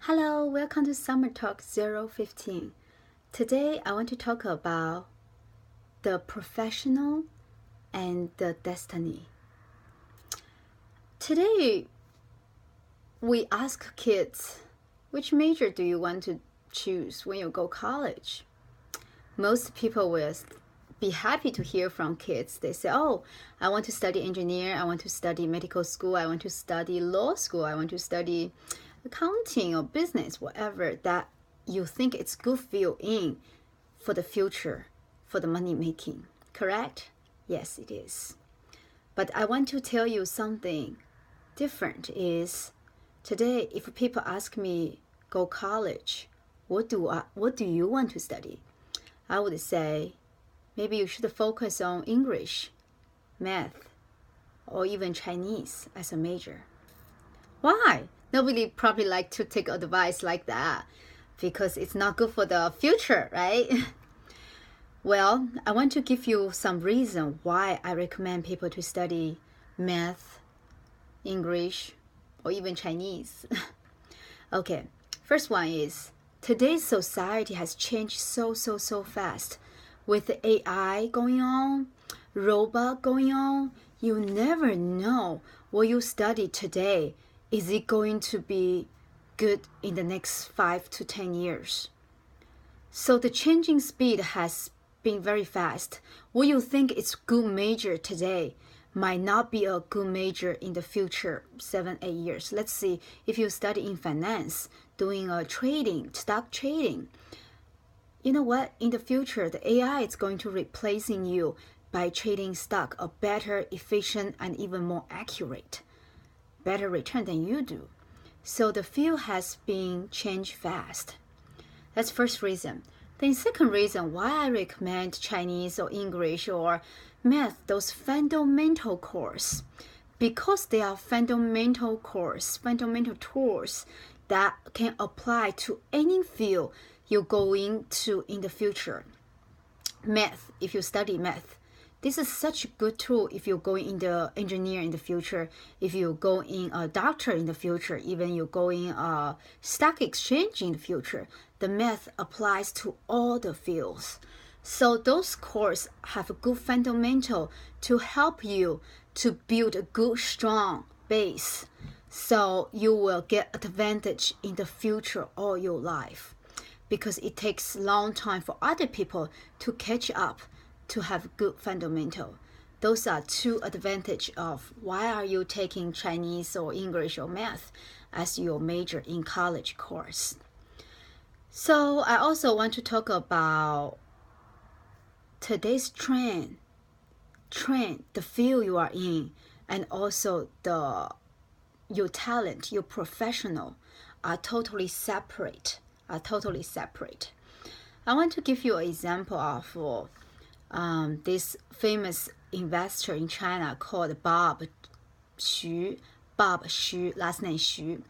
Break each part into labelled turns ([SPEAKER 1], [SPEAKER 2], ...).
[SPEAKER 1] Hello, welcome to Summer Talk 015. Today I want to talk about the professional and the destiny. Today we ask kids, which major do you want to choose when you go college? Most people will be happy to hear from kids. They say, oh, I want to study engineer, I want to study medical school, I want to study law school, I want to study accounting or business, whatever that you think it's good field in for the future, for the money making. Correct? Yes, it is. But I want to tell you something different is today if people ask me go college, what do you want to study? I would say maybe you should focus on English, math, or even Chinese as a major. Why? Nobody probably like to take advice like that because it's not good for the future, right? Well, I want to give you some reason why I recommend people to study math, English, or even Chinese. Okay, first one is today's society has changed so fast. With the AI going on, robot going on, you never know what you study today. Is it going to be good in the next 5 to 10 years? So the changing speed has been very fast. What you think is good major today might not be a good major in the future 7, 8 years. Let's see if you study in finance, doing trading, stock trading. You know what? In the future, the AI is going to replacing you by trading stock a better, efficient, and even more accurate, better return than you do. So the field has been changed fast. That's first reason. Then second reason why I recommend Chinese or English or math, those fundamental course, because they are fundamental course, fundamental tools that can apply to any field you go into in the future. Math, if you study math, this is such a good tool if you're going in the engineer in the future, if you go in a doctor in the future, even you go in a stock exchange in the future. The math applies to all the fields. So those courses have a good fundamental to help you to build a good, strong base. So you will get advantage in the future all your life. Because it takes a long time for other people to catch up to have good fundamental. Those are two advantages of why are you taking Chinese or English or math as your major in college course. So I also want to talk about today's trend, the field you are in, and also your talent, your professional are totally separate. I want to give you an example of this famous investor in China called Bob Xu, last name Xu.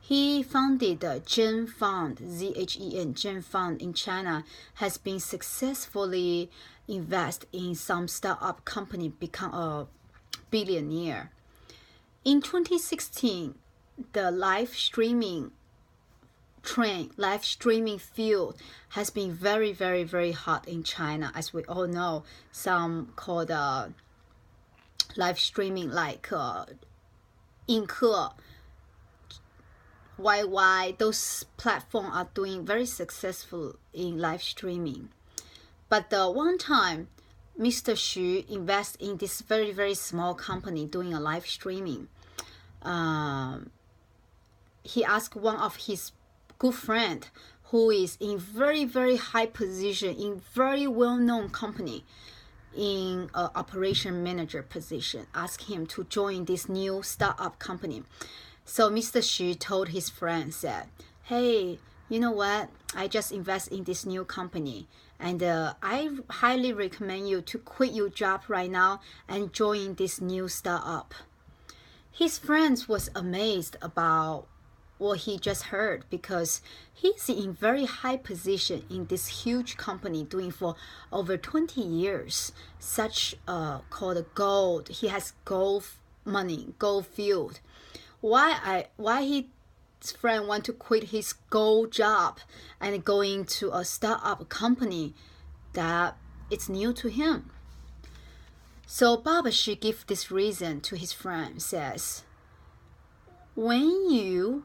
[SPEAKER 1] He founded the Zhen Fund, Z-H-E-N, Zhen Fund in China, has been successfully invested in some startup company, become a billionaire. In 2016, the live streaming field has been very hot in China. As we all know, some called live streaming like Yingke, YY, those platforms are doing very successful in live streaming. But one time, Mr. Xu invests in this very small company doing a live streaming. He asked one of his good friend who is in very high position in very well-known company in operation manager position, ask him to join this new startup company. So Mr. Xu told his friend, said, hey, you know what, I just invest in this new company and I highly recommend you to quit your job right now and join this new startup. His friends was amazed about what he just heard because he's in very high position in this huge company doing for over 20 years, such called gold. He has gold money, gold field. Why he friend want to quit his gold job and go into a startup company that it's new to him. So Bob Xu gives this reason to his friend, says, when you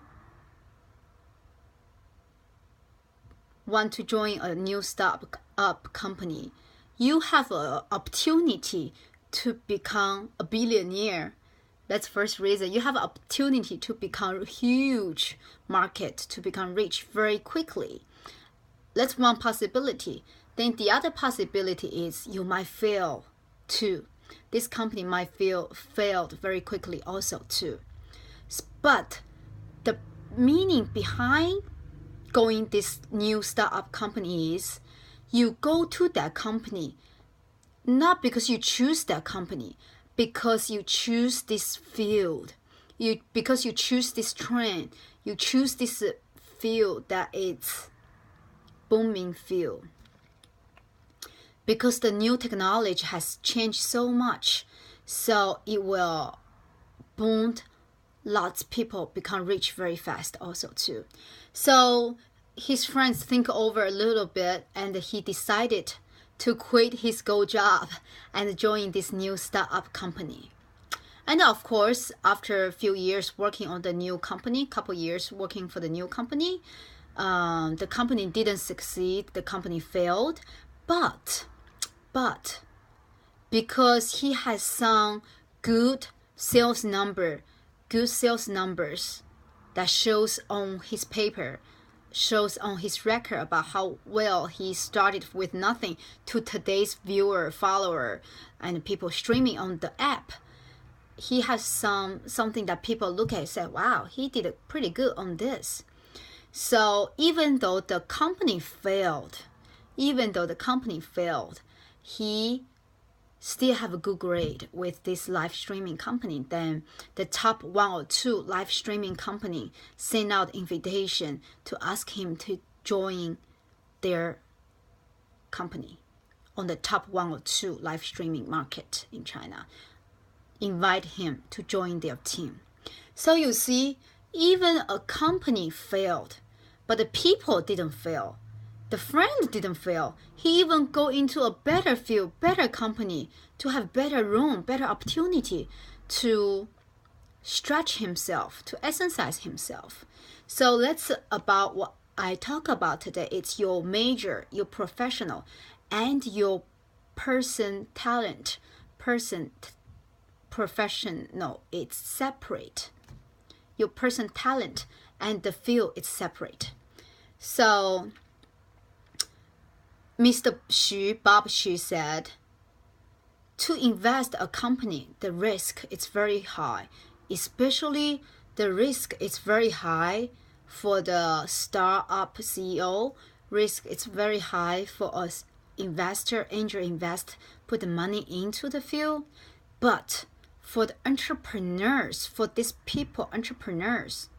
[SPEAKER 1] want to join a new startup company, you have an opportunity to become a billionaire. That's first reason. You have an opportunity to become a huge market, to become rich very quickly. That's one possibility. Then the other possibility is you might fail too. This company might failed very quickly also too. But the meaning behind going this new startup company is you go to that company not because you choose that company, because you choose this field, because you choose this trend, you choose this field that it's booming field. Because the new technology has changed so much, so it will boom. Lots of people become rich very fast also too. So his friends think over a little bit and he decided to quit his gold job and join this new startup company. And of course, after a few years working on the new company, couple years working for the new company, the company didn't succeed, the company failed, but because he has some good sales numbers that shows on his paper, shows on his record about how well he started with nothing to today's viewer, follower, and people streaming on the app. He has something that people look at and say, wow, he did pretty good on this. So even though the company failed, he still have a good grade with this live streaming company. Then the top 1 or 2 live streaming company send out invitation to ask him to join their company on the top 1 or 2 live streaming market in China. Invite him to join their team. So you see, even a company failed, but the people didn't fail. The friend didn't fail. He even go into a better field, better company, to have better room, better opportunity to stretch himself, to exercise himself. So that's about what I talk about today. It's your major, your professional, and your professional. It's separate. Your person talent and the field is separate. So Mr. Xu, Bob Xu said, to invest a company, the risk is very high. Especially the risk is very high for the startup CEO. Risk is very high for us investor, angel invest, put the money into the field. But for the entrepreneurs, for these people, entrepreneurs,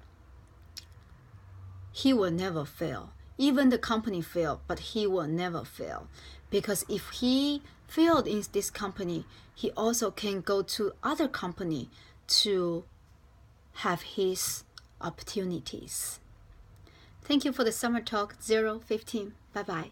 [SPEAKER 1] he will never fail. Even the company failed, but he will never fail. Because if he failed in this company, he also can go to other company to have his opportunities. Thank you for the Summer Talk 015. Bye-bye.